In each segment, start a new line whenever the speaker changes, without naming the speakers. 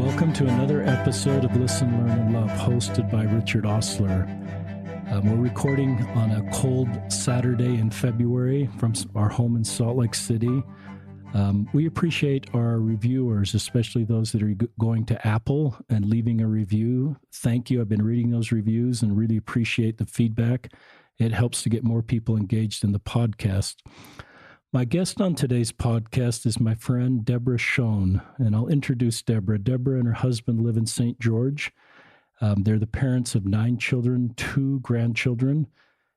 Welcome to another episode of Listen, Learn, and Love, hosted by Richard Ostler. We're recording on a cold Saturday in February from our home in Salt Lake City. We appreciate our reviewers, especially those that are going to Apple and leaving a review. Thank you. I've been reading those reviews and really appreciate the feedback. It helps to get more people engaged in the podcast. My guest on today's podcast is my friend Deborah Schone, and I'll introduce Deborah. Deborah and her husband live in St. George. They're the parents of 9 children, 2 grandchildren,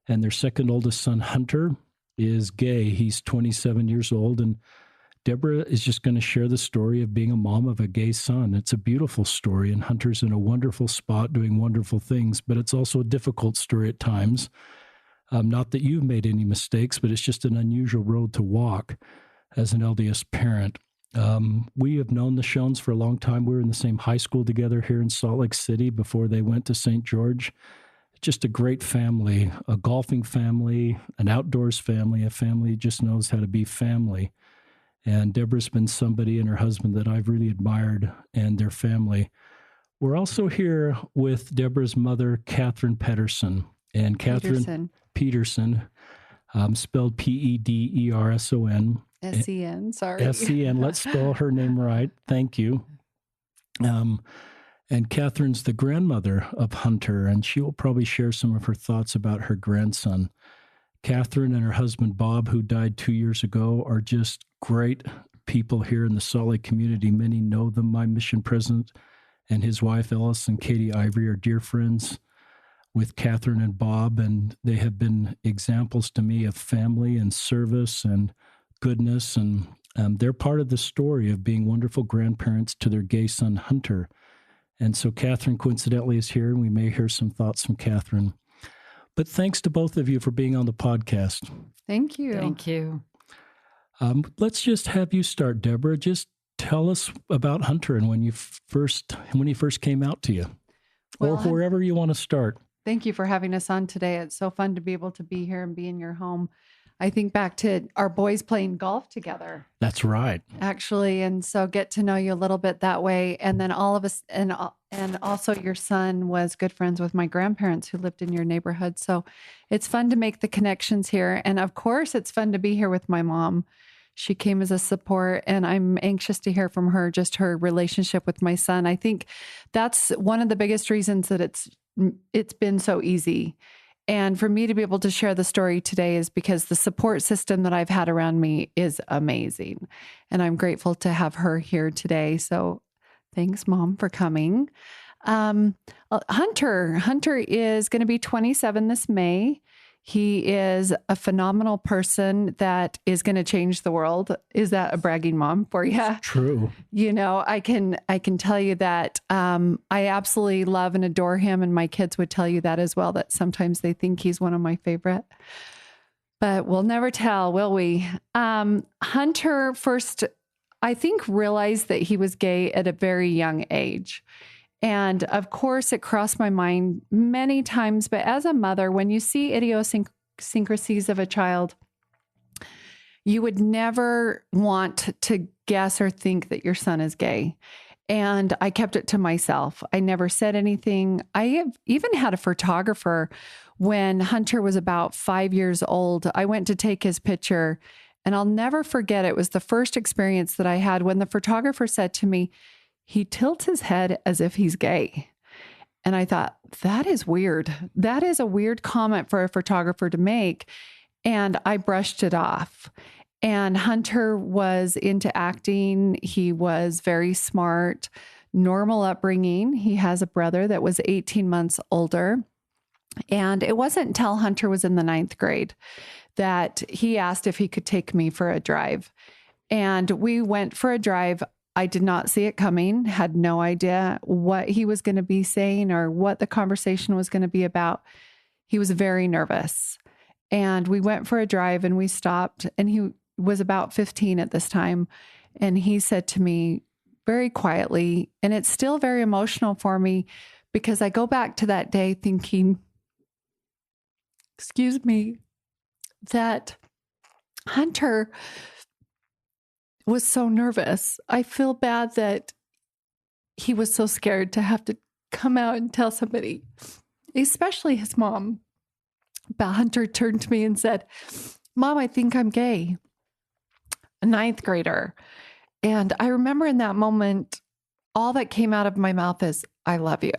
and their second oldest son, Hunter, is gay. He's 27 years old, and Deborah is just going to share the story of being a mom of a gay son. It's a beautiful story, and Hunter's in a wonderful spot doing wonderful things, but it's also a difficult story at times. Not that you've made any mistakes, but it's just an unusual road to walk as an LDS parent. We have known the Shones for a long time. We were in the same high school together here in Salt Lake City before they went to St. George. Just a great family, a golfing family, an outdoors family, a family that just knows how to be family. And Deborah's been somebody and her husband that I've really admired, and their family. We're also here with Deborah's mother, Catherine Pedersen. And Catherine Pedersen, spelled P-E-D-E-R-S-O-N.
S-E-N, sorry.
S-E-N, let's spell her name right. Thank you. And Catherine's the grandmother of Hunter, and she will probably share some of her thoughts about her grandson. Catherine and her husband, Bob, who died 2 years ago, are just great people here in the Salt Lake community. Many know them. My mission president and his wife, Ellis and Katie Ivory, are dear friends with Catherine and Bob, and they have been examples to me of family and service and goodness, and they're part of the story of being wonderful grandparents to their gay son, Hunter. And so Catherine, coincidentally, is here, and we may hear some thoughts from Catherine. But thanks to both of you for being on the podcast.
Thank you.
Thank you.
Let's just have you start, Deborah. Just tell us about Hunter and when he first came out to you, or wherever you want to start.
Thank you for having us on today. It's so fun to be able to be here and be in your home. I think back to our boys playing golf together.
That's right.
Actually, and so get to know you a little bit that way. And then all of us, and also your son was good friends with my grandparents who lived in your neighborhood. So it's fun to make the connections here. And of course, it's fun to be here with my mom. She came as a support, and I'm anxious to hear from her, just her relationship with my son. I think that's one of the biggest reasons that it's been so easy. And for me to be able to share the story today is because the support system that I've had around me is amazing. And I'm grateful to have her here today. So thanks, Mom, for coming. Hunter is going to be 27 this May. He is a phenomenal person that is going to change the world. Is that a bragging mom for you?
It's true.
You know, I can tell you that I absolutely love and adore him, and my kids would tell you that as well, that sometimes they think he's one of my favorite. But we'll never tell, will we? Hunter first, I think, realized that he was gay at a very young age. And of course, it crossed my mind many times. But as a mother, when you see idiosyncrasies of a child, you would never want to guess or think that your son is gay. And I kept it to myself. I never said anything. I have even had a photographer when Hunter was about 5 years old. I went to take his picture, and I'll never forget. It was the first experience that I had when the photographer said to me, "He tilts his head as if he's gay." And I thought, that is weird. That is a weird comment for a photographer to make. And I brushed it off. And Hunter was into acting. He was very smart, normal upbringing. He has a brother that was 18 months older. And it wasn't until Hunter was in the 9th grade that he asked if he could take me for a drive. And we went for a drive. I did not see it coming, had no idea what he was going to be saying or what the conversation was going to be about. He was very nervous. And we went for a drive, and we stopped, and he was about 15 at this time. And he said to me very quietly, and it's still very emotional for me because I go back to that day thinking, that Hunter was so nervous. I feel bad that he was so scared to have to come out and tell somebody, especially his mom. But Hunter turned to me and said, Mom, I think I'm gay. A 9th grader. And I remember in that moment, all that came out of my mouth is, I love you.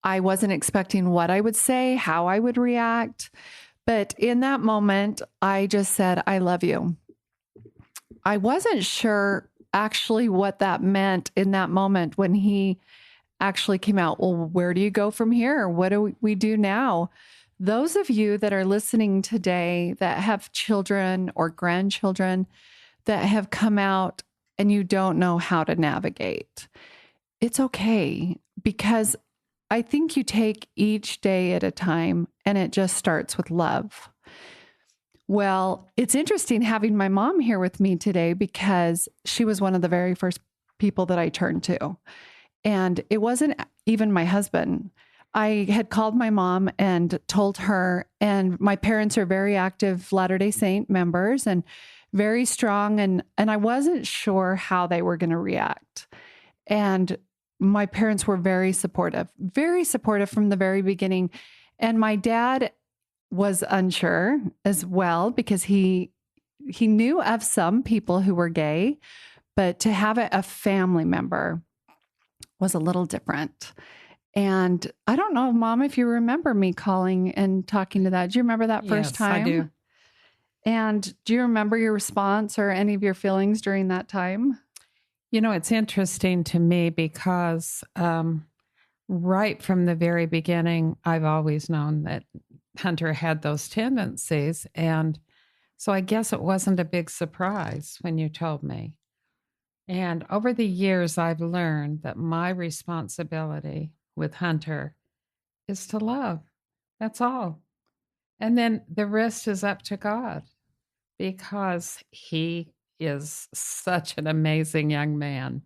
I wasn't expecting what I would say, how I would react. But in that moment, I just said, I love you. I wasn't sure actually what that meant in that moment when he actually came out. Well, where do you go from here? What do we do now? Those of you that are listening today that have children or grandchildren that have come out and you don't know how to navigate, it's okay, because I think you take each day at a time and it just starts with love. Well, it's interesting having my mom here with me today because she was one of the very first people that I turned to. And it wasn't even my husband. I had called my mom and told her, and my parents are very active Latter-day Saint members and very strong. And I wasn't sure how they were going to react. And my parents were very supportive from the very beginning. And my dad was unsure as well because he knew of some people who were gay, but to have a family member was a little different. And I don't know, Mom, if you remember me calling and talking to that. Do you remember that first time?
Yes, I do.
And do you remember your response or any of your feelings during that time?
You know, it's interesting to me because right from the very beginning, I've always known that Hunter had those tendencies. And so I guess it wasn't a big surprise when you told me. And over the years, I've learned that my responsibility with Hunter is to love. That's all. And then the rest is up to God because he is such an amazing young man.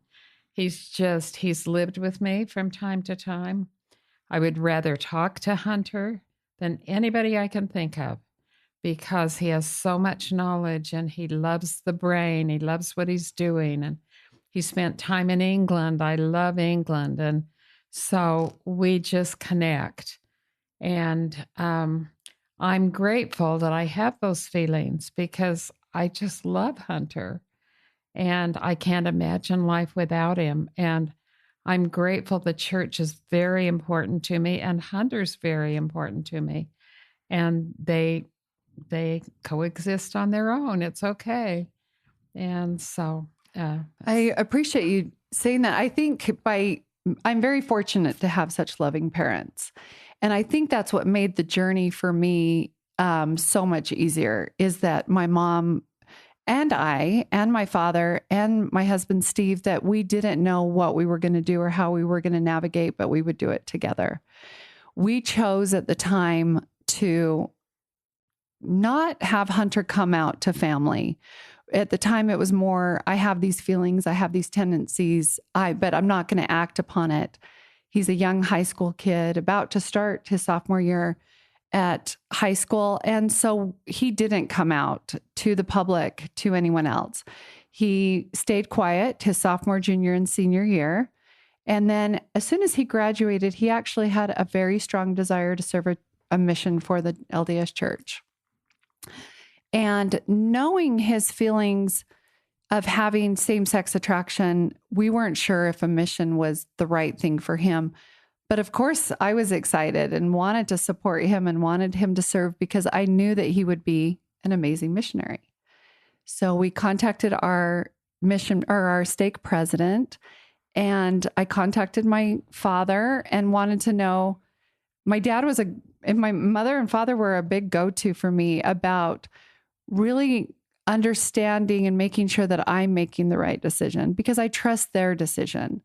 He's lived with me from time to time. I would rather talk to Hunter than anybody I can think of because he has so much knowledge and he loves the brain. He loves what he's doing. And he spent time in England. I love England. And so we just connect. And I'm grateful that I have those feelings because I just love Hunter. And I can't imagine life without him. And I'm grateful the church is very important to me and Hunter's very important to me. And they coexist on their own. It's okay. And so
I appreciate you saying that. I think I'm very fortunate to have such loving parents. And I think that's what made the journey for me so much easier is that my mom and I and my father and my husband, Steve, that we didn't know what we were going to do or how we were going to navigate, but we would do it together. We chose at the time to not have Hunter come out to family. At the time, it was more, I have these feelings, I have these tendencies, but I'm not going to act upon it. He's a young high school kid about to start his sophomore year at high school. And so he didn't come out to the public, to anyone else. He stayed quiet his sophomore, junior, and senior year. And then as soon as he graduated, he actually had a very strong desire to serve a mission for the LDS church. And knowing his feelings of having same-sex attraction, we weren't sure if a mission was the right thing for him. But of course, I was excited and wanted to support him and wanted him to serve because I knew that he would be an amazing missionary. So we contacted our stake president, and I contacted my father and wanted to know. My dad and my mother and father were a big go-to for me about really understanding and making sure that I'm making the right decision because I trust their decision.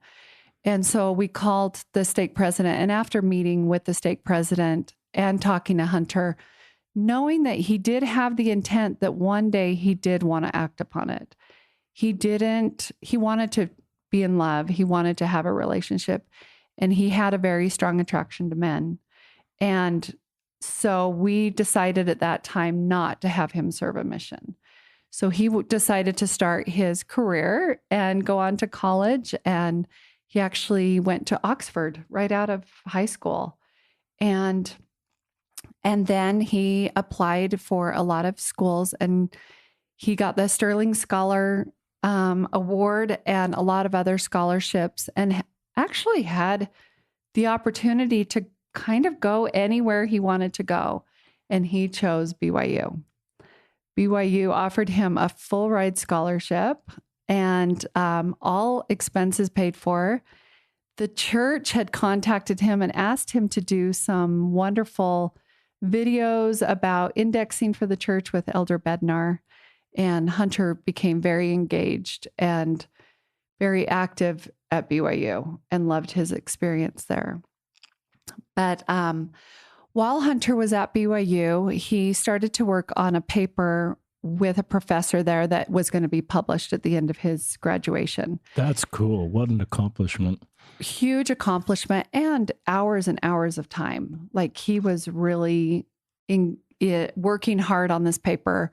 And so we called the stake president, and after meeting with the stake president and talking to Hunter, knowing that he did have the intent that one day he did want to act upon it. He wanted to be in love. He wanted to have a relationship, and he had a very strong attraction to men. And so we decided at that time not to have him serve a mission. So he decided to start his career and go on to college. And he actually went to Oxford right out of high school. And then he applied for a lot of schools, and he got the Sterling Scholar Award and a lot of other scholarships, and actually had the opportunity to kind of go anywhere he wanted to go. And he chose BYU. BYU offered him a full ride scholarship and all expenses paid for. The church had contacted him and asked him to do some wonderful videos about indexing for the church with Elder Bednar. And Hunter became very engaged and very active at BYU and loved his experience there. But while Hunter was at BYU, he started to work on a paper with a professor there that was going to be published at the end of his graduation.
That's cool. What an accomplishment.
Huge accomplishment, and hours of time. Like, he was really working hard on this paper.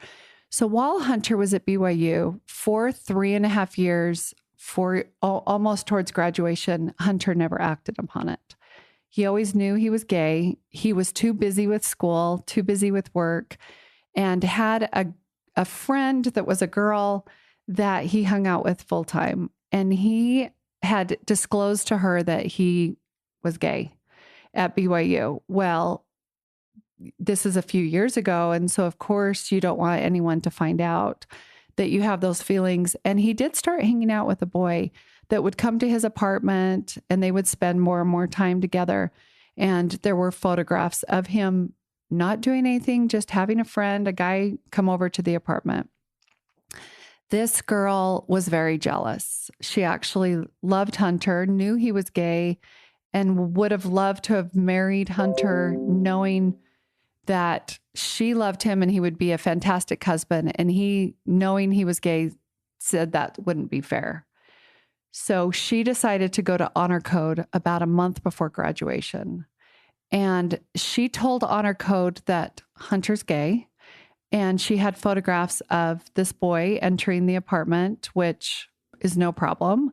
So while Hunter was at BYU for 3.5 years, for almost towards graduation, Hunter never acted upon it. He always knew he was gay. He was too busy with school, too busy with work, and had a friend that was a girl that he hung out with full time. And he had disclosed to her that he was gay at BYU. Well, this is a few years ago. And so, of course, you don't want anyone to find out that you have those feelings. And he did start hanging out with a boy that would come to his apartment, and they would spend more and more time together. And there were photographs of him not doing anything, just having a friend, a guy, come over to the apartment. This girl was very jealous. She actually loved Hunter, knew he was gay, and would have loved to have married Hunter, knowing that she loved him and he would be a fantastic husband. And he, knowing he was gay, said that wouldn't be fair. So she decided to go to Honor Code about a month before graduation. And she told Honor Code that Hunter's gay. And she had photographs of this boy entering the apartment, which is no problem.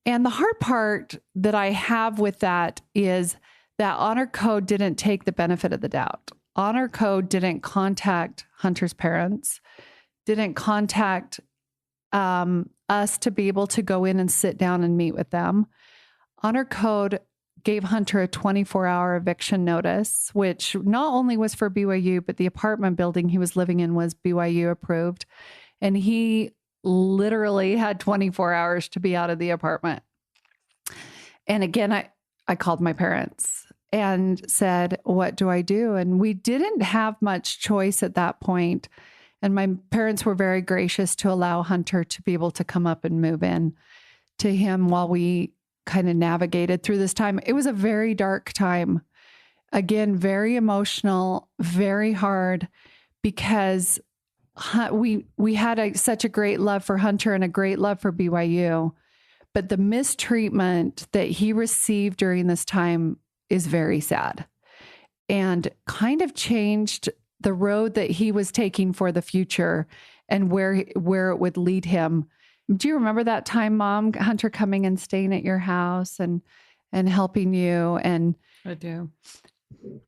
And the hard part that I have with that is that Honor Code didn't take the benefit of the doubt. Honor Code didn't contact Hunter's parents, didn't contact us to be able to go in and sit down and meet with them. Honor Code gave Hunter a 24-hour eviction notice, which not only was for BYU, but the apartment building he was living in was BYU approved. And he literally had 24 hours to be out of the apartment. And again, I called my parents and said, what do I do? And we didn't have much choice at that point. And my parents were very gracious to allow Hunter to be able to come up and move in to him while we kind of navigated through this time. It was a very dark time. Again, very emotional, very hard, because we had such a great love for Hunter and a great love for BYU. But the mistreatment that he received during this time is very sad and kind of changed the road that he was taking for the future and where it would lead him. Do you remember that time, Mom, Hunter coming and staying at your house and helping you? And
I do.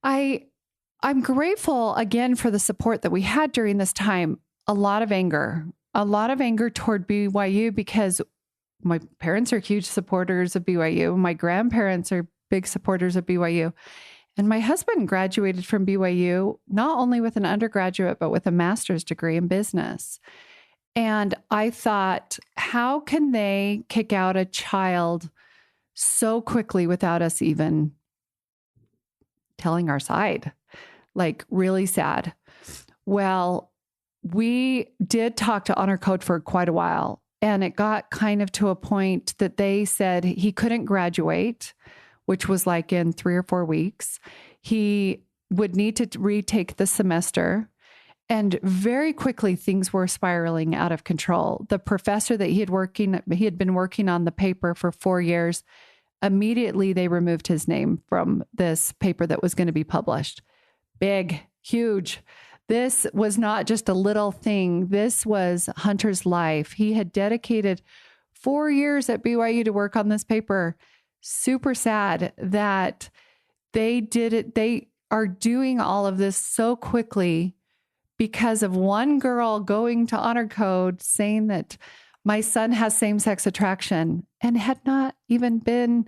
I'm grateful again for the support that we had during this time. A lot of anger toward BYU, because my parents are huge supporters of BYU. My grandparents are big supporters of BYU. And my husband graduated from BYU, not only with an undergraduate, but with a master's degree in business. And I thought, how can they kick out a child so quickly without us even telling our side? Like, really sad. Well, we did talk to Honor Code for quite a while, and it got kind of to a point that they said he couldn't graduate, which was like in 3 or 4 weeks. He would need to retake the semester. And very quickly, things were spiraling out of control. The professor that he had been working on the paper for 4 years, immediately they removed his name from this paper that was going to be published. Big, huge. This was not just a little thing. This was Hunter's life. He had dedicated 4 years at BYU to work on this paper. Super sad that they did it. They are doing all of this so quickly because of one girl going to Honor Code saying that my son has same-sex attraction and had not even been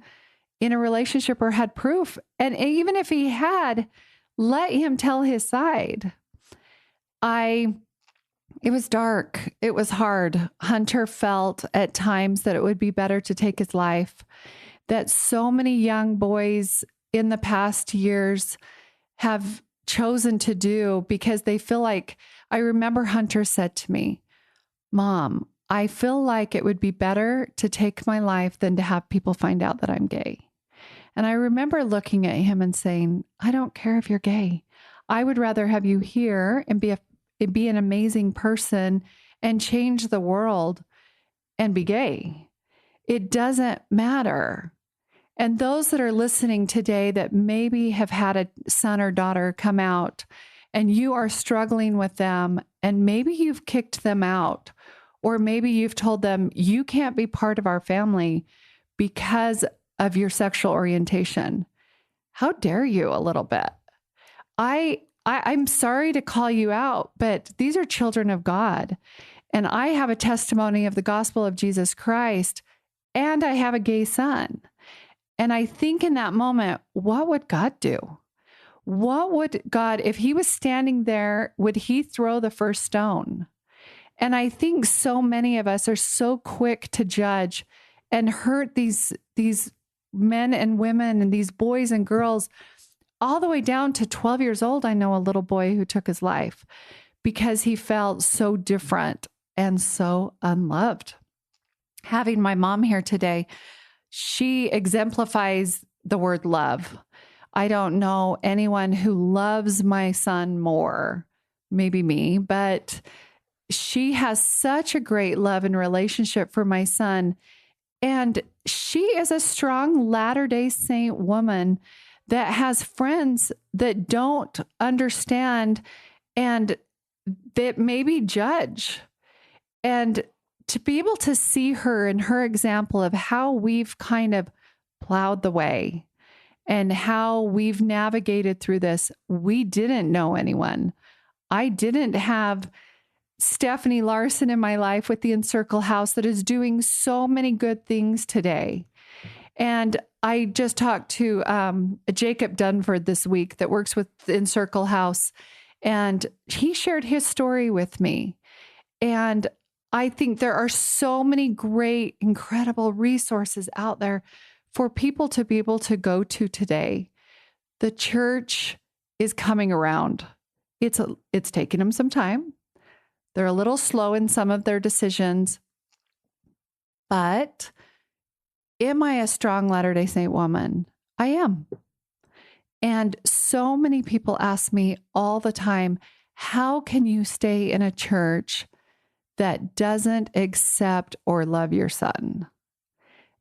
in a relationship or had proof. And even if he had, let him tell his side. It was dark. It was hard. Hunter felt at times that it would be better to take his life, that so many young boys in the past years have chosen to do because they feel like, I remember Hunter said to me, Mom, I feel like it would be better to take my life than to have people find out that I'm gay. And I remember looking at him and saying, I don't care if you're gay. I would rather have you here and be an amazing person and change the world and be gay. It doesn't matter. And those that are listening today that maybe have had a son or daughter come out and you are struggling with them and maybe you've kicked them out, or maybe you've told them you can't be part of our family because of your sexual orientation. How dare you a little bit? I'm sorry to call you out, but these are children of God. And I have a testimony of the gospel of Jesus Christ, and I have a gay son. And I think in that moment, what would God do? What would God, if he was standing there, would he throw the first stone? And I think so many of us are so quick to judge and hurt these men and women and these boys and girls all the way down to 12 years old. I know a little boy who took his life because he felt so different and so unloved. Having my mom here today, she exemplifies the word love. I don't know anyone who loves my son more, maybe me, but she has such a great love and relationship for my son. And she is a strong Latter-day Saint woman that has friends that don't understand and that maybe judge. And to be able to see her and her example of how we've kind of plowed the way and how we've navigated through this, we didn't know anyone. I didn't have Stephanie Larson in my life with the Encircle House that is doing so many good things today. And I just talked to Jacob Dunford this week that works with the Encircle House, and he shared his story with me. And I think there are so many great, incredible resources out there for people to be able to go to today. The church is coming around. It's taking them some time. They're a little slow in some of their decisions. But am I a strong Latter-day Saint woman? I am. And so many people ask me all the time, how can you stay in a church that doesn't accept or love your son?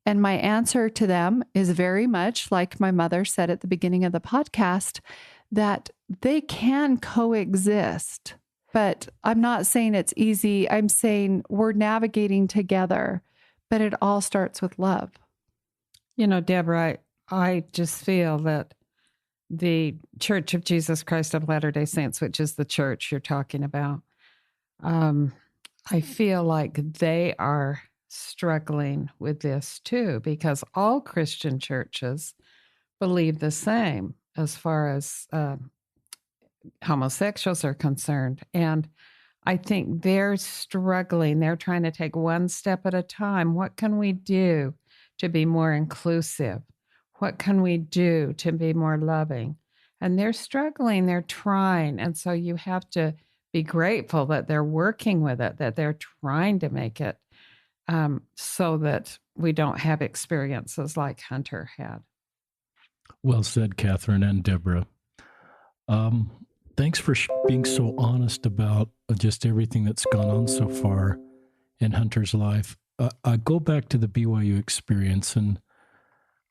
And my answer to them is very much like my mother said at the beginning of the podcast, that they can coexist. But I'm not saying it's easy. I'm saying we're navigating together, but it all starts with love.
You know, Deborah, I just feel that the Church of Jesus Christ of Latter-day Saints, which is the church you're talking about, I feel like they are struggling with this too, because all Christian churches believe the same as far as homosexuals are concerned. And I think they're struggling. They're trying to take one step at a time. What can we do to be more inclusive? What can we do to be more loving? And they're struggling, they're trying. And so you have to be grateful that they're working with it, that they're trying to make it so that we don't have experiences like Hunter had.
Well said, Catherine and Deborah. Thanks for being so honest about just everything that's gone on so far in Hunter's life. I go back to the BYU experience, and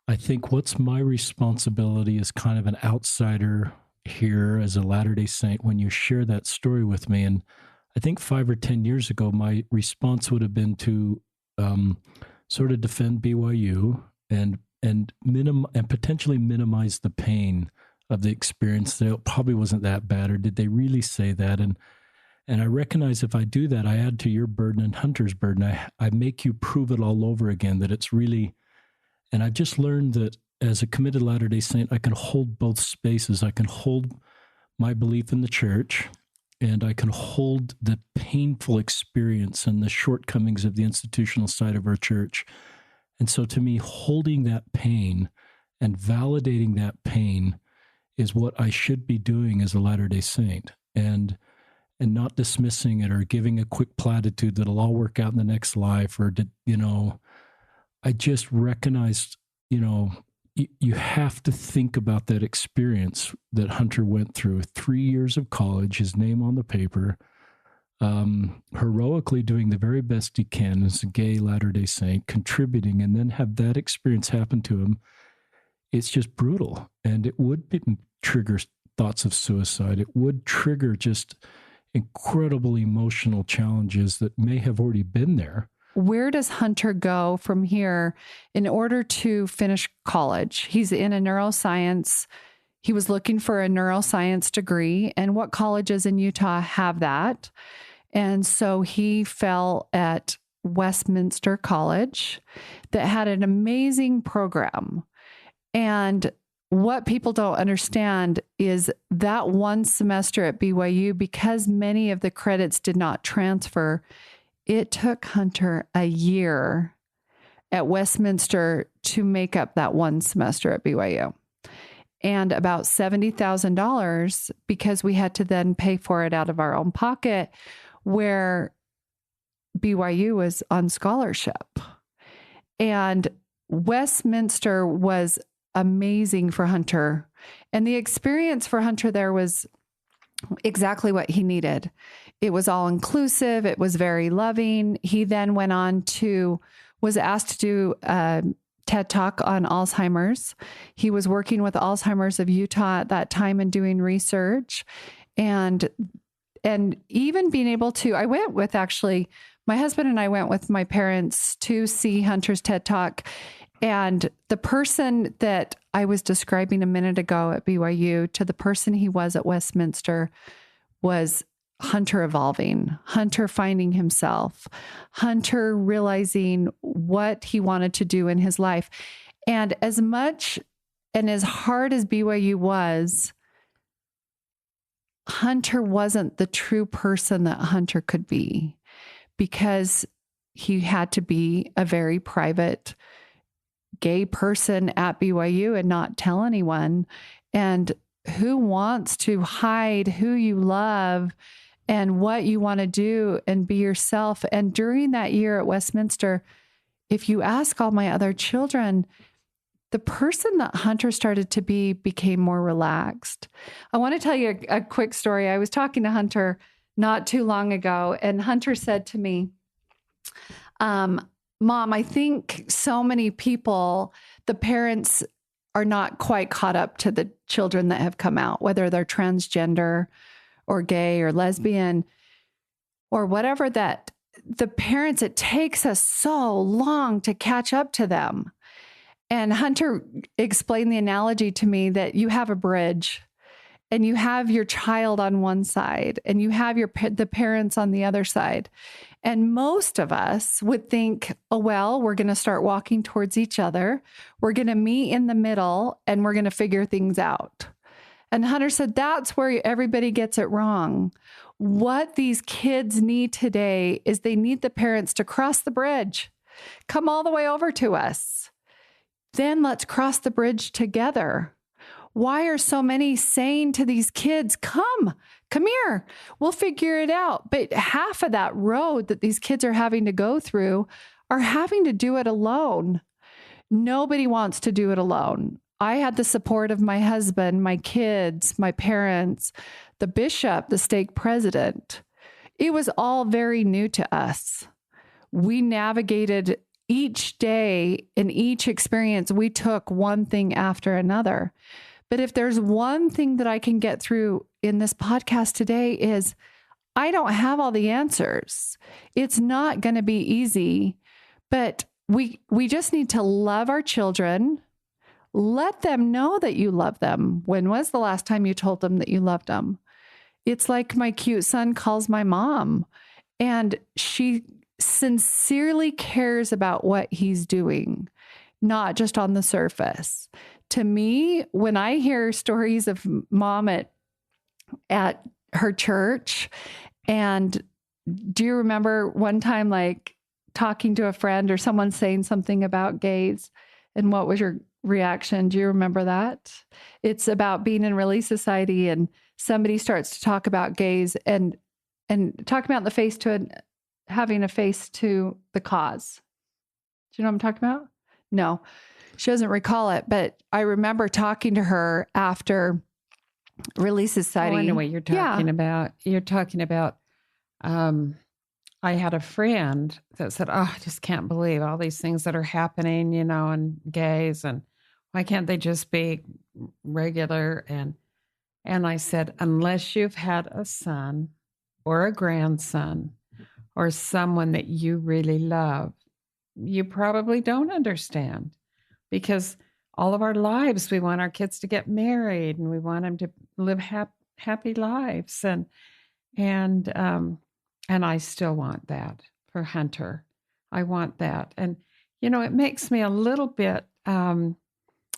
I think what's my responsibility as kind of an outsider here as a Latter-day Saint when you share that story with me. And I think 5 or 10 years ago, my response would have been to sort of defend BYU and potentially minimize the pain of the experience. That it probably wasn't that bad, or did they really say that? And I recognize if I do that, I add to your burden and Hunter's burden. I make you prove it all over again, that it's really, and I've just learned that as a committed Latter-day Saint, I can hold both spaces. I can hold my belief in the church, and I can hold the painful experience and the shortcomings of the institutional side of our church. And so to me, holding that pain and validating that pain is what I should be doing as a Latter-day Saint, and not dismissing it or giving a quick platitude that'll all work out in the next life, or, I just recognized, you have to think about that experience that Hunter went through. 3 years of college, his name on the paper, heroically doing the very best he can as a gay Latter-day Saint, contributing, and then have that experience happen to him. It's just brutal. And it would trigger thoughts of suicide. It would trigger just incredible emotional challenges that may have already been there.
Where does Hunter go from here in order to finish college? He's in a neuroscience. He was looking for a neuroscience degree, and what colleges in Utah have that? And so he fell at Westminster College that had an amazing program. And what people don't understand is that one semester at BYU, because many of the credits did not transfer, it took Hunter a year at Westminster to make up that one semester at BYU, and about $70,000 because we had to then pay for it out of our own pocket, where BYU was on scholarship. And Westminster was amazing for Hunter. And the experience for Hunter there was exactly what he needed. It was all inclusive. It was very loving. He then went on was asked to do a TED Talk on Alzheimer's. He was working with Alzheimer's of Utah at that time and doing research. And even being able to, my husband and I went with my parents to see Hunter's TED Talk. And the person that I was describing a minute ago at BYU to the person he was at Westminster was Hunter evolving, Hunter finding himself, Hunter realizing what he wanted to do in his life. And as much and as hard as BYU was, Hunter wasn't the true person that Hunter could be, because he had to be a very private gay person at BYU and not tell anyone. And who wants to hide who you love and what you want to do and be yourself? And during that year at Westminster, if you ask all my other children, the person that Hunter started to be became more relaxed. I want to tell you a quick story. I was talking to Hunter not too long ago, and Hunter said to me, Mom, I think so many people, the parents are not quite caught up to the children that have come out, whether they're transgender or gay or lesbian or whatever, that the parents, it takes us so long to catch up to them. And Hunter explained the analogy to me that you have a bridge and you have your child on one side and you have the parents on the other side. And most of us would think, oh, well, we're going to start walking towards each other. We're going to meet in the middle and we're going to figure things out. And Hunter said, that's where everybody gets it wrong. What these kids need today is they need the parents to cross the bridge, come all the way over to us. Then let's cross the bridge together. Why are so many saying to these kids, come here, we'll figure it out. But half of that road that these kids are having to go through are having to do it alone. Nobody wants to do it alone. I had the support of my husband, my kids, my parents, the bishop, the stake president. It was all very new to us. We navigated each day in each experience. We took one thing after another. But if there's one thing that I can get through in this podcast today is I don't have all the answers. It's not going to be easy, but we just need to love our children. Let them know that you love them. When was the last time you told them that you loved them? It's like my cute son calls my mom, and she sincerely cares about what he's doing, not just on the surface. To me, when I hear stories of mom at her church, and do you remember one time like talking to a friend or someone saying something about gays, and what was your reaction? Do you remember that? It's about being in Relief Society, and somebody starts to talk about gays and talking about having a face to the cause. Do you know what I'm talking about? No, she doesn't recall it, but I remember talking to her after Relief Society.
Oh, I know what you're talking about. You're talking about, I had a friend that said, I just can't believe all these things that are happening, and gays, and why can't they just be regular? And I said, unless you've had a son or a grandson or someone that you really love, you probably don't understand, because all of our lives, we want our kids to get married and we want them to live happy lives. And I still want that for Hunter. I want that. And, it makes me a little bit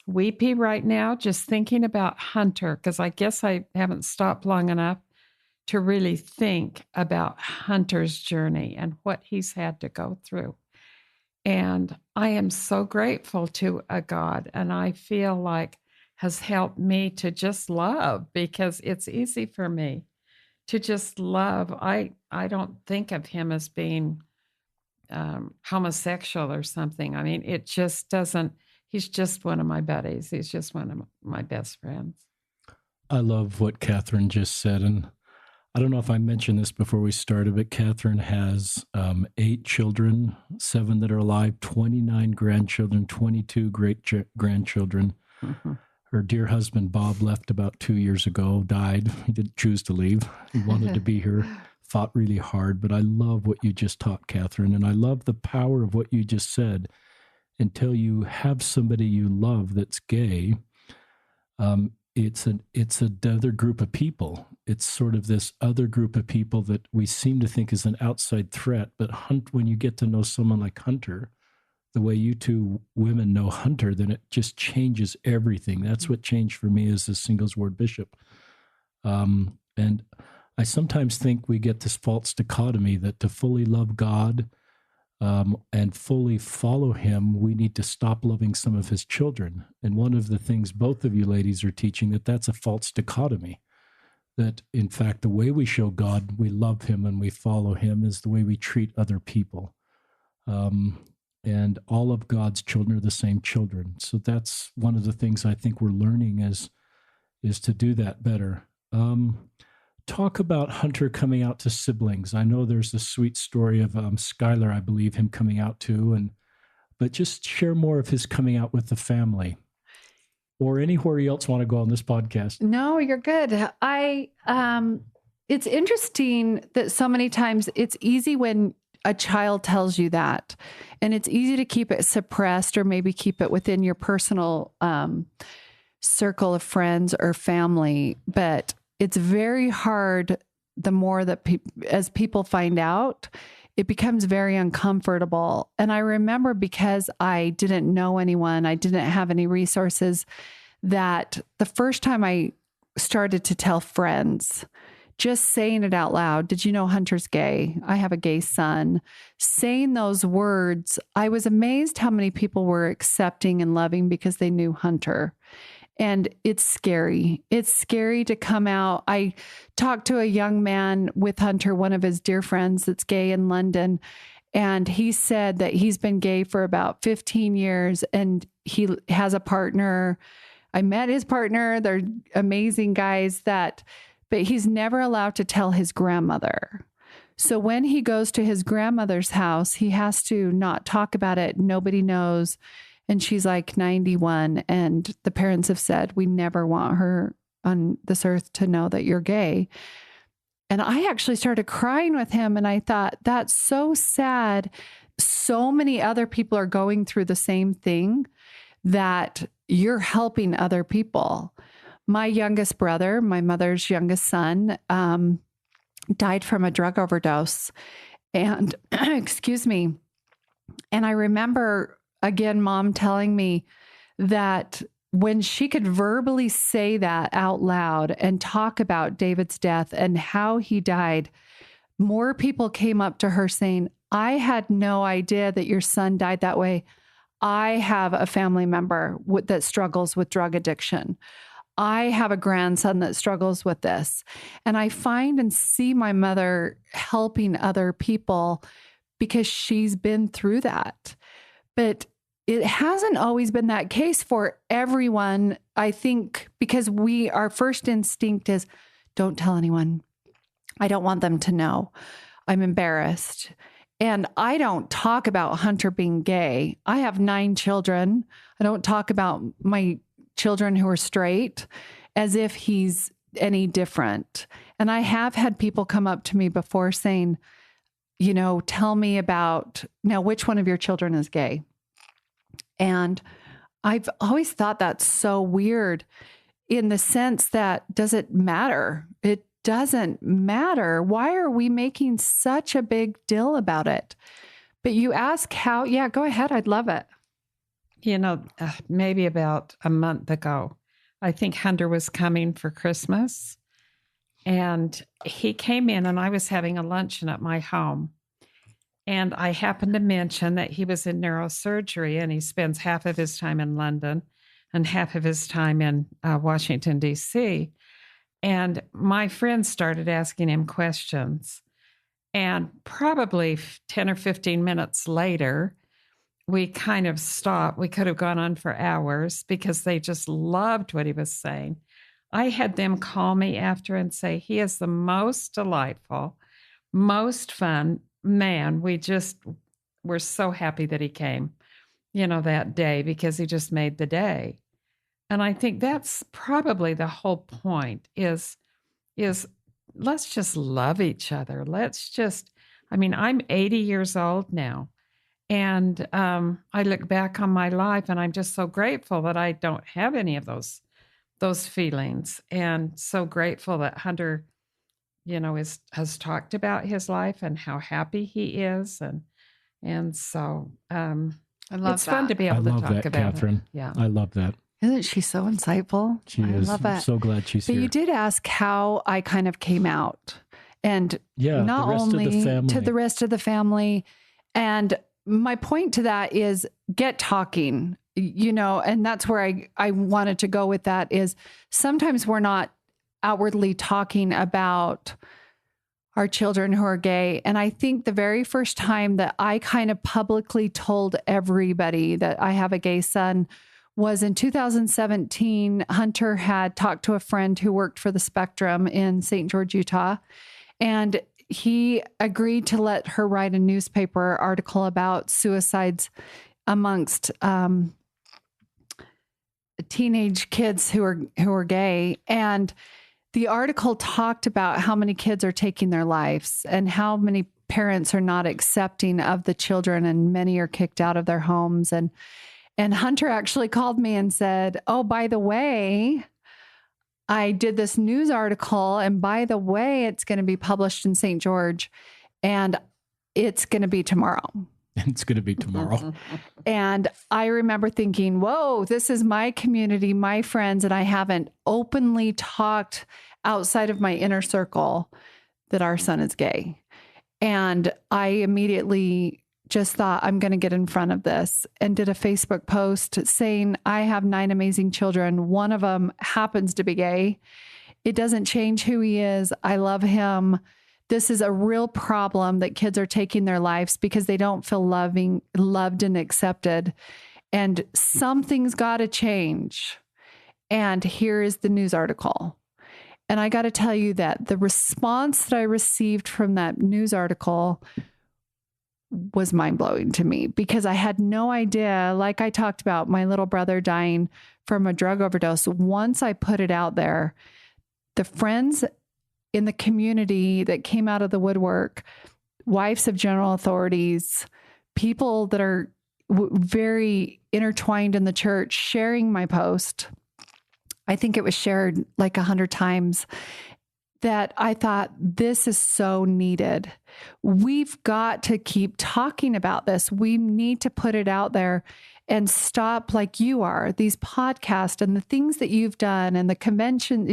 weepy right now just thinking about Hunter, because I guess I haven't stopped long enough to really think about Hunter's journey and what he's had to go through. And I am so grateful to a God, and I feel like has helped me to just love, because it's easy for me to just love. I don't think of him as being homosexual or something. I mean, it just doesn't. He's just one of my buddies. He's just one of my best friends.
I love what Catherine just said. And I don't know if I mentioned this before we started, but Catherine has 8 children, 7 that are alive, 29 grandchildren, 22 great-grandchildren. Mm-hmm. Her dear husband, Bob, left about 2 years ago, died. He didn't choose to leave. He wanted to be here, fought really hard. But I love what you just taught, Catherine, and I love the power of what you just said. Until you have somebody you love that's gay, it's another group of people. It's sort of this other group of people that we seem to think is an outside threat. But when you get to know someone like Hunter, the way you two women know Hunter, then it just changes everything. That's what changed for me as a singles ward bishop. And I sometimes think we get this false dichotomy that to fully love God and fully follow him, we need to stop loving some of his children. And one of the things both of you ladies are teaching, that's a false dichotomy. That, in fact, the way we show God we love him and we follow him is the way we treat other people. And all of God's children are the same children. So that's one of the things I think we're learning is to do that better. Talk about Hunter coming out to siblings. I know there's a sweet story of Skylar, I believe, him coming out too. But just share more of his coming out with the family, or anywhere you else want to go on this podcast.
No, you're good. It's interesting that so many times it's easy when a child tells you that, and it's easy to keep it suppressed or maybe keep it within your personal circle of friends or family. But it's very hard the more that as people find out, it becomes very uncomfortable. And I remember, because I didn't know anyone, I didn't have any resources, that the first time I started to tell friends, just saying it out loud, did you know Hunter's gay? I have a gay son. Saying those words, I was amazed how many people were accepting and loving because they knew Hunter. And it's scary. It's scary to come out. I talked to a young man with Hunter, one of his dear friends that's gay in London, and he said that he's been gay for about 15 years and he has a partner. I met his partner. They're amazing guys, but he's never allowed to tell his grandmother. So when he goes to his grandmother's house, he has to not talk about it. Nobody knows. and she's like 91. And the parents have said, we never want her on this earth to know that you're gay. And I actually started crying with him. And I thought, that's so sad. So many other people are going through the same thing, that you're helping other people. My youngest brother, my mother's youngest son, died from a drug overdose. And excuse me. And I remember, again, Mom telling me that when she could verbally say that out loud and talk about David's death and how he died, more people came up to her saying, I had no idea that your son died that way. I have a family member that struggles with drug addiction. I have a grandson that struggles with this. And I find and see my mother helping other people because she's been through that. But it hasn't always been that case for everyone, I think, because our first instinct is, don't tell anyone. I don't want them to know. I'm embarrassed. And I don't talk about Hunter being gay. I have 9 children. I don't talk about my children who are straight as if he's any different. And I have had people come up to me before saying, tell me about, now, which one of your children is gay? And I've always thought that's so weird in the sense that, does it matter? It doesn't matter. Why are we making such a big deal about it? But you ask how, yeah, go ahead. I'd love it.
Maybe about a month ago, I think Hunter was coming for Christmas, and he came in and I was having a luncheon at my home. And I happened to mention that he was in neurosurgery, and he spends half of his time in London and half of his time in Washington, D.C. And my friends started asking him questions. And probably 10 or 15 minutes later, we kind of stopped. We could have gone on for hours because they just loved what he was saying. I had them call me after and say, he is the most delightful, most fun man. We're so happy that he came, that day, because he just made the day. And I think that's probably the whole point is let's just love each other. I'm 80 years old now. And I look back on my life and I'm just so grateful that I don't have any of those feelings, and so grateful that Hunter, has talked about his life and how happy he is. And so I love it's fun to be able to talk about
Catherine.
It. Yeah.
I love that.
Isn't she so insightful?
She is.
Love it.
I'm so glad she's
here. But you did ask how I kind of came out, and not only to the rest of the family. And my point to that is get talking, and that's where I wanted to go with that is sometimes we're not outwardly talking about our children who are gay. And I think the very first time that I kind of publicly told everybody that I have a gay son was in 2017. Hunter had talked to a friend who worked for the Spectrum in St. George, Utah, and he agreed to let her write a newspaper article about suicides amongst teenage kids who are gay. And the article talked about how many kids are taking their lives and how many parents are not accepting of the children, and many are kicked out of their homes. And Hunter actually called me and said, oh, by the way, I did this news article, and by the way, it's going to be published in St. George, and it's going to be tomorrow.
It's going to be tomorrow.
And I remember thinking, whoa, this is my community, my friends, and I haven't openly talked outside of my inner circle that our son is gay. And I immediately just thought, I'm going to get in front of this, and did a Facebook post saying, I have 9 amazing children. One of them happens to be gay. It doesn't change who he is. I love him. This is a real problem that kids are taking their lives because they don't feel loved and accepted. And something's got to change. And here is the news article. And I got to tell you that the response that I received from that news article was mind-blowing to me because I had no idea, like I talked about my little brother dying from a drug overdose. Once I put it out there, the friends in the community that came out of the woodwork, wives of general authorities, people that are very intertwined in the church, sharing my post. I think it was shared like 100 times, that I thought, this is so needed. We've got to keep talking about this. We need to put it out there and stop, like you are, these podcasts and the things that you've done and the convention.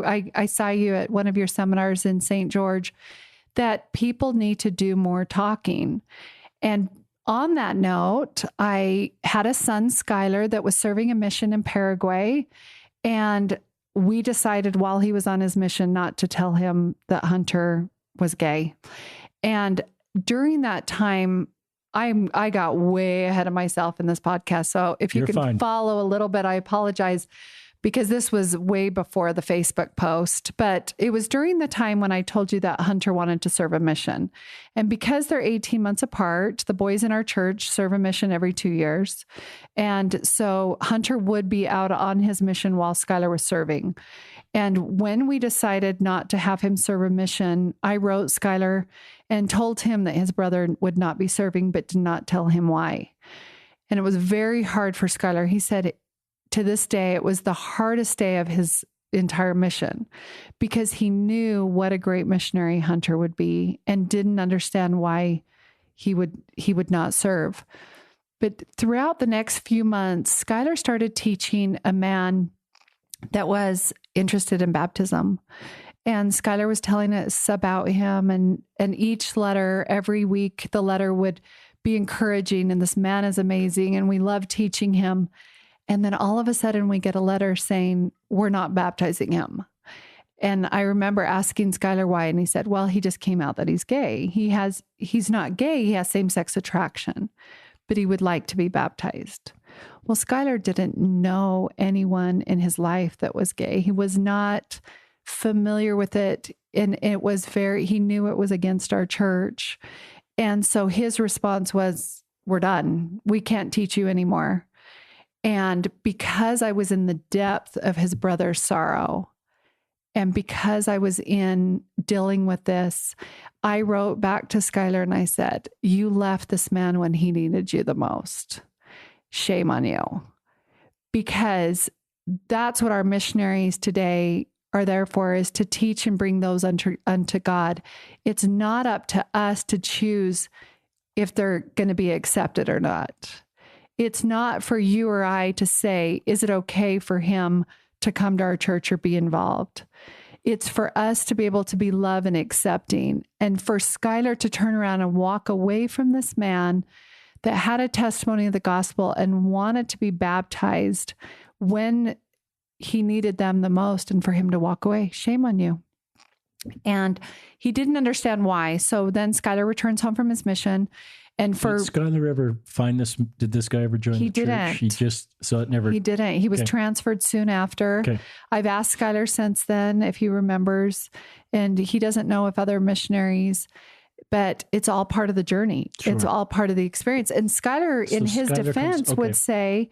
I saw you at one of your seminars in St. George, that people need to do more talking. And on that note, I had a son, Skylar, that was serving a mission in Paraguay. And we decided while he was on his mission not to tell him that Hunter was gay. And during that time, I got way ahead of myself in this podcast. So if you can follow a little bit, I apologize, because this was way before the Facebook post. But it was during the time when I told you that Hunter wanted to serve a mission. And because they're 18 months apart, the boys in our church serve a mission every 2 years. And so Hunter would be out on his mission while Skylar was serving. And when we decided not to have him serve a mission, I wrote Skylar and told him that his brother would not be serving, but did not tell him why. And it was very hard for Skylar. He said, to this day, it was the hardest day of his entire mission because he knew what a great missionary Hunter would be and didn't understand why he would not serve. But throughout the next few months, Skylar started teaching a man that was interested in baptism. And Skylar was telling us about him, and each letter, every week, the letter would be encouraging, and this man is amazing, and we love teaching him. And then all of a sudden we get a letter saying, we're not baptizing him. And I remember asking Skylar why, and he said, well, he just came out that he's gay. He's not gay. He has same-sex attraction, but he would like to be baptized. Well, Skylar didn't know anyone in his life that was gay. He was not familiar with it. And he knew it was against our church. And so his response was, we're done. We can't teach you anymore. And because I was in the depth of his brother's sorrow, and because I was in dealing with this, I wrote back to Skylar and I said, you left this man when he needed you the most. Shame on you. Because that's what our missionaries today are there for, is to teach and bring those unto God. It's not up to us to choose if they're going to be accepted or not. It's not for you or I to say, is it okay for him to come to our church or be involved? It's for us to be able to be love and accepting. And for Skylar to turn around and walk away from this man that had a testimony of the gospel and wanted to be baptized when he needed them the most, and for him to walk away, shame on you. And he didn't understand why. So then Skylar returns home from his mission. And did
Skylar ever find this? Did this guy ever join the church? He didn't. He didn't.
He was transferred soon after. Okay. I've asked Skylar since then if he remembers, and he doesn't know if other missionaries, but it's all part of the journey. Sure. It's all part of the experience. And Skylar, in his defense, would say,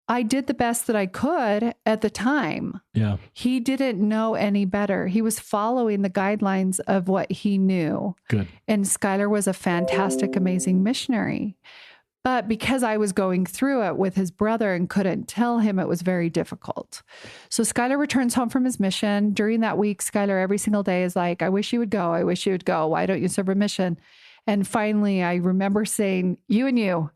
I did the best that I could at the time. Yeah. He didn't know any better. He was following the guidelines of what he knew. Good. And Skylar was a fantastic, amazing missionary. But because I was going through it with his brother and couldn't tell him, it was very difficult. So Skylar returns home from his mission. During that week, Skylar every single day is like, I wish you would go. I wish you would go. Why don't you serve a mission? And finally, I remember saying, you and you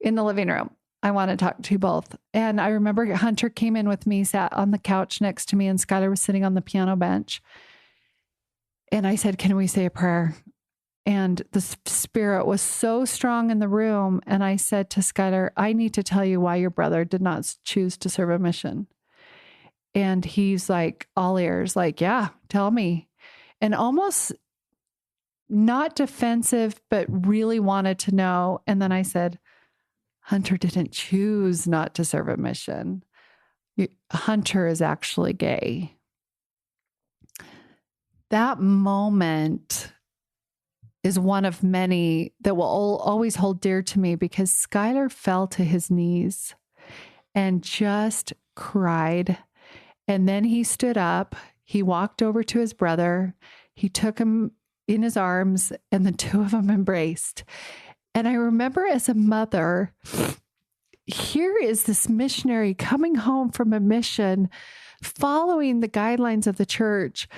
in the living room. I want to talk to you both. And I remember Hunter came in with me, sat on the couch next to me, and Skylar was sitting on the piano bench. And I said, can we say a prayer? And the spirit was so strong in the room. And I said to Skylar, I need to tell you why your brother did not choose to serve a mission. And he's like, all ears, like, yeah, tell me. And almost not defensive, but really wanted to know. And then I said, Hunter didn't choose not to serve a mission. Hunter is actually gay. That moment is one of many that will always hold dear to me, because Skylar fell to his knees and just cried. And then he stood up, he walked over to his brother, he took him in his arms, and the two of them embraced. And I remember as a mother, here is this missionary coming home from a mission, following the guidelines of the church,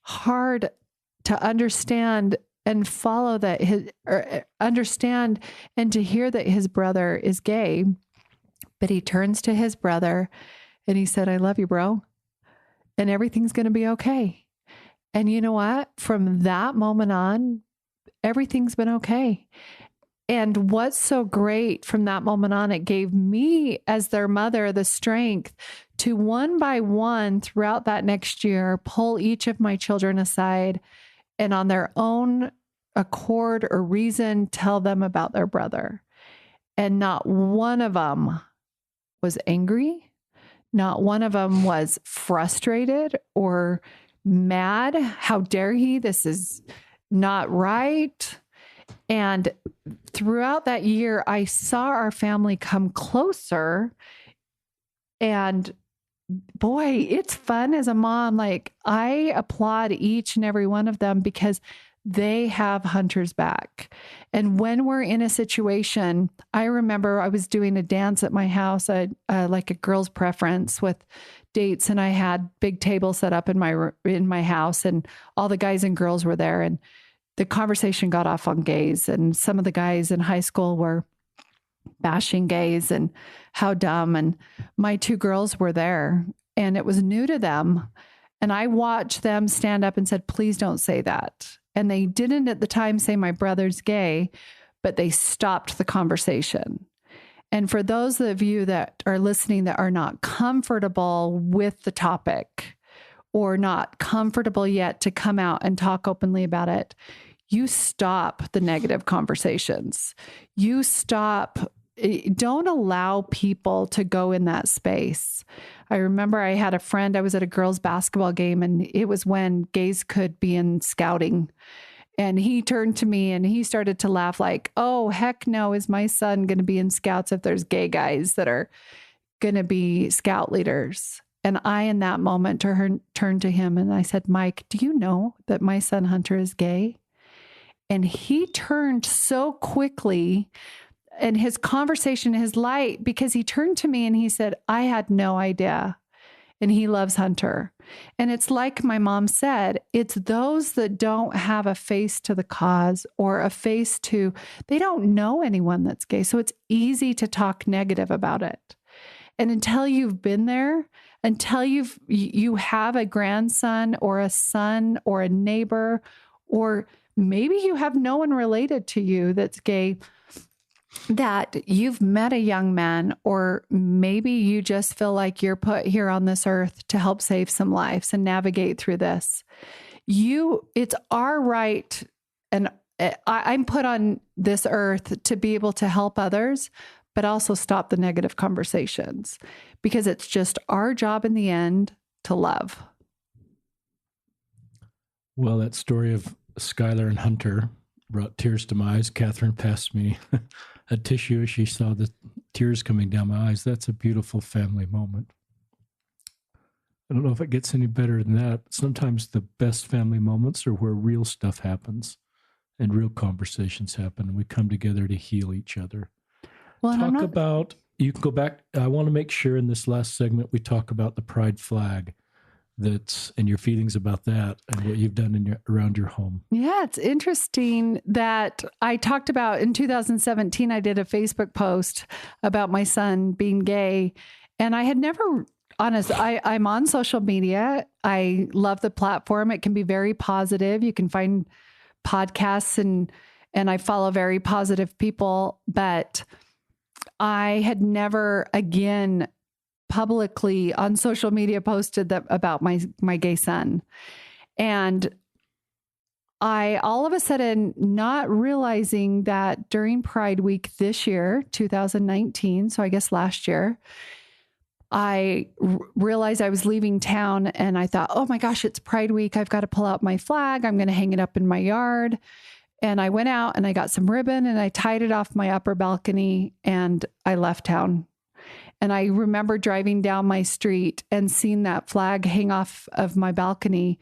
hard to understand and follow that understand and to hear that his brother is gay. But he turns to his brother and he said, "I love you, bro. And everything's going to be okay." And you know what? From that moment on, everything's been okay. And what's so great from that moment on, it gave me as their mother the strength to one by one throughout that next year, pull each of my children aside and on their own accord or reason, tell them about their brother. And not one of them was angry. Not one of them was frustrated or mad. How dare he? This is not right. And throughout that year, I saw our family come closer. And boy, it's fun as a mom. Like, I applaud each and every one of them because they have Hunter's back. And when we're in a situation, I remember I was doing a dance at my house, like a girl's preference with dates. And I had big tables set up in my house, and all the guys and girls were there. And the conversation got off on gays, and some of the guys in high school were bashing gays and how dumb. And my two girls were there, and it was new to them. And I watched them stand up and said, "Please don't say that." And they didn't at the time say my brother's gay, but they stopped the conversation. And for those of you that are listening that are not comfortable with the topic or not comfortable yet to come out and talk openly about it, you stop the negative conversations. You stop. Don't allow people to go in that space. I remember I had a friend, I was at a girls' basketball game, and it was when gays could be in scouting. And he turned to me and he started to laugh like, "Oh, heck no, is my son going to be in scouts if there's gay guys that are going to be scout leaders?" And I, in that moment, turned to him and I said, "Mike, do you know that my son Hunter is gay?" And he turned so quickly, and his conversation, his light, because he turned to me and he said, "I had no idea." And he loves Hunter. And it's like my mom said, it's those that don't have a face to the cause or a face to, they don't know anyone that's gay. So it's easy to talk negative about it. And until you've been there, until you have a grandson or a son or a neighbor, or maybe you have no one related to you that's gay, that you've met a young man, or maybe you just feel like you're put here on this earth to help save some lives and navigate through this. It's our right, and I'm put on this earth to be able to help others, but also stop the negative conversations, because it's just our job in the end to love.
Well, that story of Skylar and Hunter brought tears to my eyes. Catherine passed me a tissue as she saw the tears coming down my eyes. That's a beautiful family moment. I don't know if it gets any better than that, but sometimes the best family moments are where real stuff happens and real conversations happen, and we come together to heal each other.
Well,
You can go back. I want to make sure in this last segment we talk about the pride flag and your feelings about that and what you've done around your home.
Yeah, it's interesting that I talked about in 2017, I did a Facebook post about my son being gay, and I had never, I'm on social media. I love the platform. It can be very positive. You can find podcasts and I follow very positive people, but I had never again publicly on social media posted that about my gay son. And I all of a sudden, not realizing that during Pride Week this year, 2019, so I guess last year, I realized I was leaving town and I thought, oh my gosh, it's Pride Week. I've got to pull out my flag. I'm going to hang it up in my yard. And I went out and I got some ribbon and I tied it off my upper balcony and I left town. And I remember driving down my street and seeing that flag hang off of my balcony.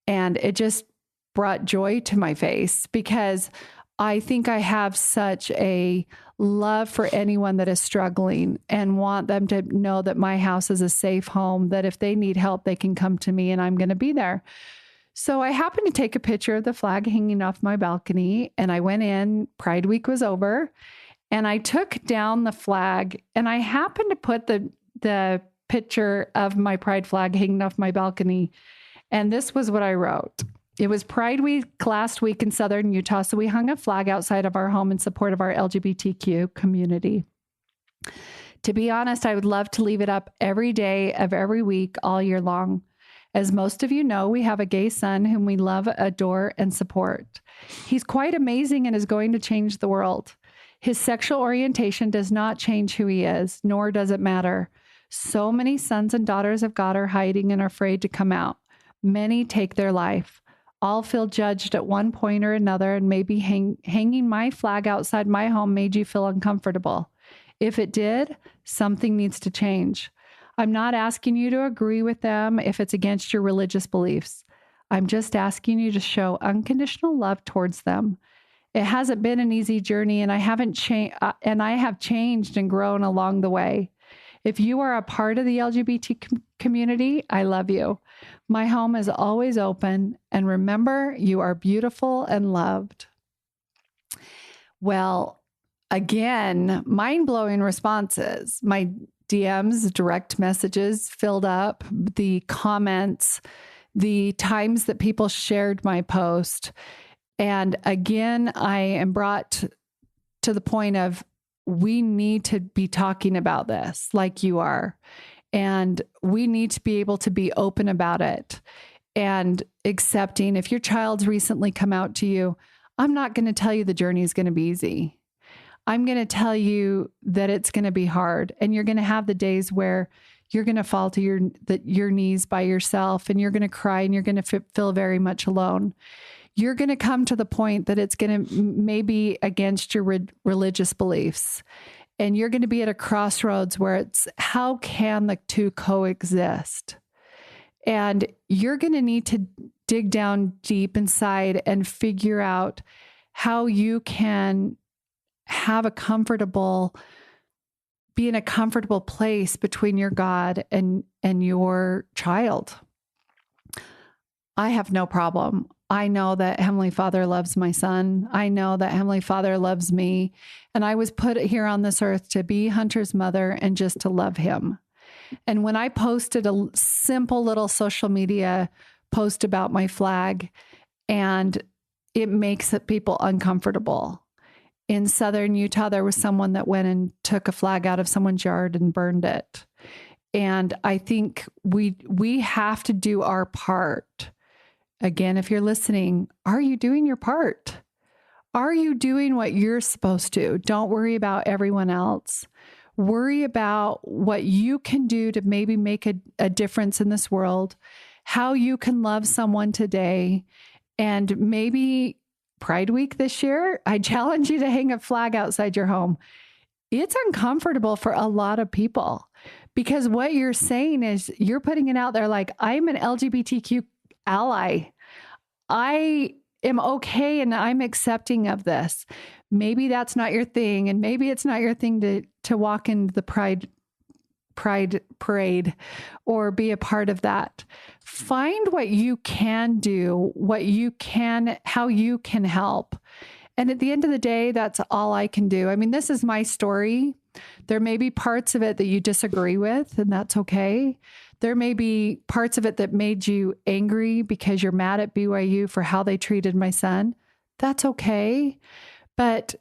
And it just brought joy to my face, because I think I have such a love for anyone that is struggling and want them to know that my house is a safe home, that if they need help, they can come to me and I'm going to be there. So I happened to take a picture of the flag hanging off my balcony, and I went in. Pride Week was over, and I took down the flag, and I happened to put the picture of my pride flag hanging off my balcony. And this was what I wrote. It was Pride Week last week in Southern Utah, so we hung a flag outside of our home in support of our LGBTQ community. To be honest, I would love to leave it up every day of every week all year long. As most of you know, we have a gay son whom we love, adore, and support. He's quite amazing and is going to change the world. His sexual orientation does not change who he is, nor does it matter. So many sons and daughters of God are hiding and are afraid to come out. Many take their life. All feel judged at one point or another, and maybe hanging my flag outside my home made you feel uncomfortable. If it did, something needs to change. I'm not asking you to agree with them if it's against your religious beliefs. I'm just asking you to show unconditional love towards them. It hasn't been an easy journey, and I have changed and grown along the way. If you are a part of the LGBT community, I love you. My home is always open, and remember, you are beautiful and loved. Well, again, mind-blowing responses. My DMs, direct messages filled up, the comments, the times that people shared my post. And again, I am brought to the point of, we need to be talking about this like you are. And we need to be able to be open about it and accepting. If your child's recently come out to you, I'm not going to tell you the journey is going to be easy. I'm going to tell you that it's going to be hard, and you're going to have the days where you're going to fall to your knees by yourself, and you're going to cry, and you're going to feel very much alone. You're going to come to the point that it's going to maybe against your religious beliefs, and you're going to be at a crossroads where it's, how can the two coexist? And you're going to need to dig down deep inside and figure out how you can have be in a comfortable place between your God and your child. I have no problem. I know that Heavenly Father loves my son. I know that Heavenly Father loves me. And I was put here on this earth to be Hunter's mother and just to love him. And when I posted a simple little social media post about my flag, and it makes people uncomfortable. In Southern Utah, there was someone that went and took a flag out of someone's yard and burned it. And I think we have to do our part. Again, if you're listening, are you doing your part? Are you doing what you're supposed to? Don't worry about everyone else. Worry about what you can do to maybe make a difference in this world, how you can love someone today, and maybe Pride Week this year, I challenge you to hang a flag outside your home. It's uncomfortable for a lot of people, because what you're saying is you're putting it out there like, I'm an LGBTQ ally. I am okay and I'm accepting of this. Maybe that's not your thing, and maybe it's not your thing to walk into the pride parade or be a part of that. Find what you can do, how you can help. And at the end of the day, that's all I can do. I mean, this is my story. There may be parts of it that you disagree with, and that's okay. There may be parts of it that made you angry because you're mad at BYU for how they treated my son. That's okay. But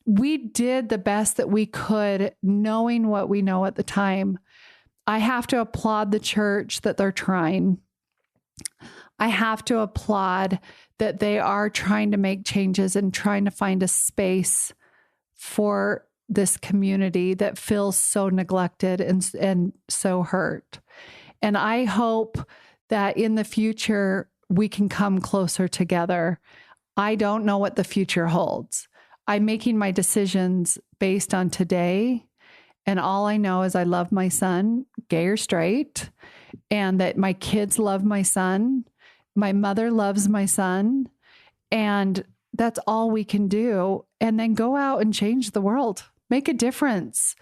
we did the best that we could, knowing what we know at the time. I have to applaud the church that they're trying. I have to applaud that they are trying to make changes and trying to find a space for this community that feels so neglected and so hurt. And I hope that in the future, we can come closer together. I don't know what the future holds. I'm making my decisions based on today. And all I know is I love my son, gay or straight, and that my kids love my son. My mother loves my son. And that's all we can do. And then go out and change the world, make a difference,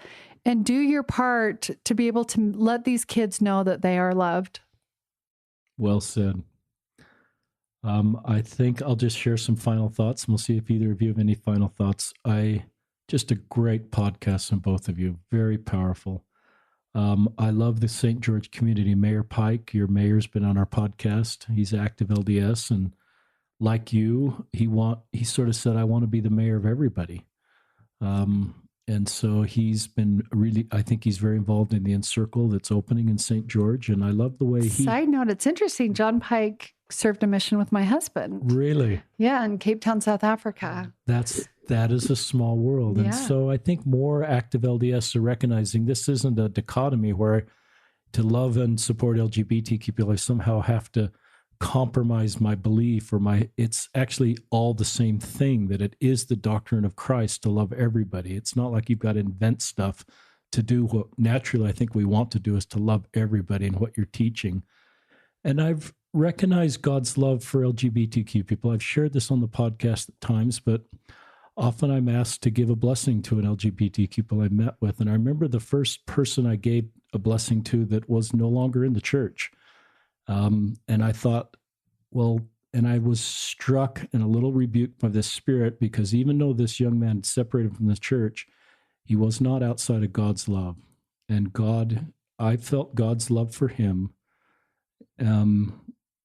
and do your part to be able to let these kids know that they are loved.
Well said. I think I'll just share some final thoughts, and we'll see if either of you have any final thoughts. Just a great podcast from both of you. Very powerful. I love the St. George community. Mayor Pike, your mayor's been on our podcast. He's active LDS, and like you, he sort of said, I want to be the mayor of everybody. And so he's been I think he's very involved in the Encircle that's opening in St. George. And I love the way
Side note, it's interesting. John Pike served a mission with my husband.
Really?
Yeah, in Cape Town, South Africa.
That is a small world.
Yeah.
And so I think more active LDS are recognizing this isn't a dichotomy where to love and support LGBTQ people, I somehow have to compromise my belief it's actually all the same thing, that it is the doctrine of Christ to love everybody. It's not like you've got to invent stuff to do what naturally I think we want to do, is to love everybody and what you're teaching. And I've recognized God's love for LGBTQ people. I've shared this on the podcast at times, but often I'm asked to give a blessing to an LGBTQ people I met with. And I remember the first person I gave a blessing to that was no longer in the church. And I thought, and I was struck and a little rebuked by this spirit, because even though this young man separated from the church, he was not outside of God's love. And I felt God's love for him, and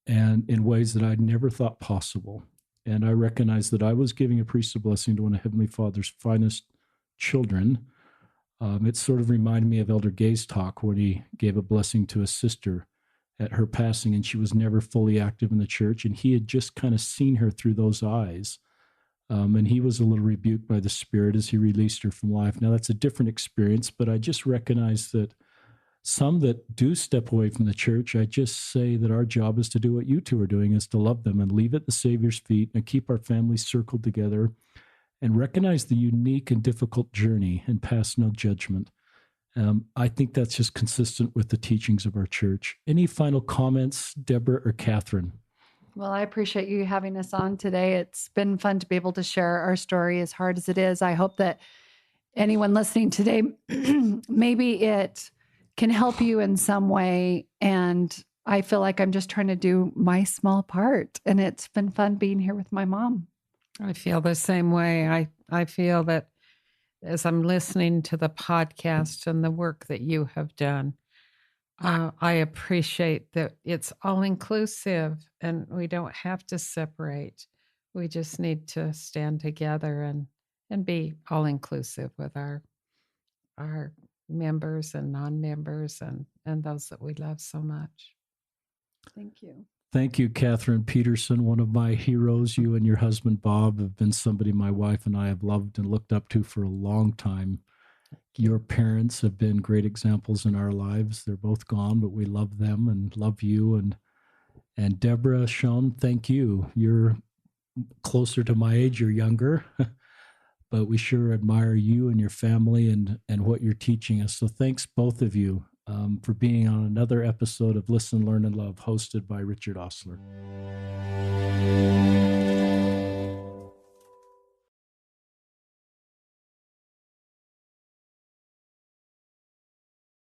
in ways that I'd never thought possible. And I recognized that I was giving a priesthood blessing to one of Heavenly Father's finest children. It sort of reminded me of Elder Gay's talk when he gave a blessing to a sister at her passing, and she was never fully active in the church, and he had just kind of seen her through those eyes. And he was a little rebuked by the Spirit as he released her from life. Now, that's a different experience, but I just recognize that some that do step away from the church, I just say that our job is to do what you two are doing, is to love them and leave at the Savior's feet and keep our families circled together and recognize the unique and difficult journey and pass no judgment. I think that's just consistent with the teachings of our church. Any final comments, Deborah or Catherine?
Well, I appreciate you having us on today. It's been fun to be able to share our story, as hard as it is. I hope that anyone listening today, maybe it can help you in some way. And I feel like I'm just trying to do my small part. And it's been fun being here with my mom.
I feel the same way. I feel that as I'm listening to the podcast and the work that you have done, I appreciate that it's all inclusive and we don't have to separate. We just need to stand together and be all inclusive with our members and non-members and those that we love so much.
Thank you.
Thank you, Catherine Pedersen, one of my heroes. You and your husband, Bob, have been somebody my wife and I have loved and looked up to for a long time. Your parents have been great examples in our lives. They're both gone, but we love them and love you. And Deborah Schone, thank you. You're closer to my age, you're younger, but we sure admire you and your family and what you're teaching us. So thanks, both of you, for being on another episode of Listen, Learn, and Love, hosted by Richard Ostler.